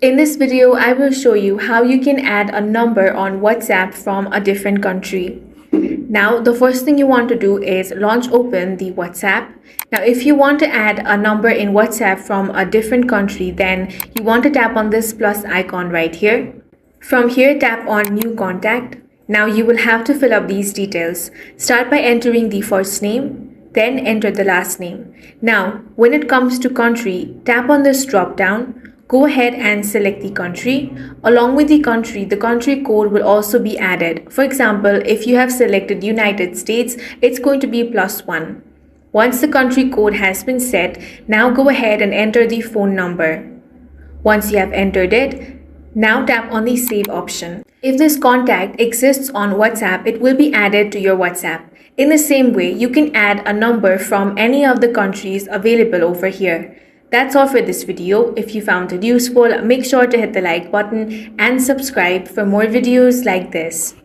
In this video, I will show you how you can add a number on WhatsApp from a different country. Now, the first thing you want to do is launch open the WhatsApp. Now, if you want to add a number in WhatsApp from a different country, then you want to tap on this plus icon right here. From here, tap on new contact. Now you will have to fill up these details. Start by entering the first name, then enter the last name. Now, when it comes to country, tap on this drop down. Go ahead and select the country. Along with the country code will also be added. For example, if you have selected United States, it's going to be +1. Once the country code has been set, now go ahead and enter the phone number. Once you have entered it, now tap on the save option. If this contact exists on WhatsApp, it will be added to your WhatsApp. In the same way, you can add a number from any of the countries available over here. That's all for this video. If you found it useful, make sure to hit the like button and subscribe for more videos like this.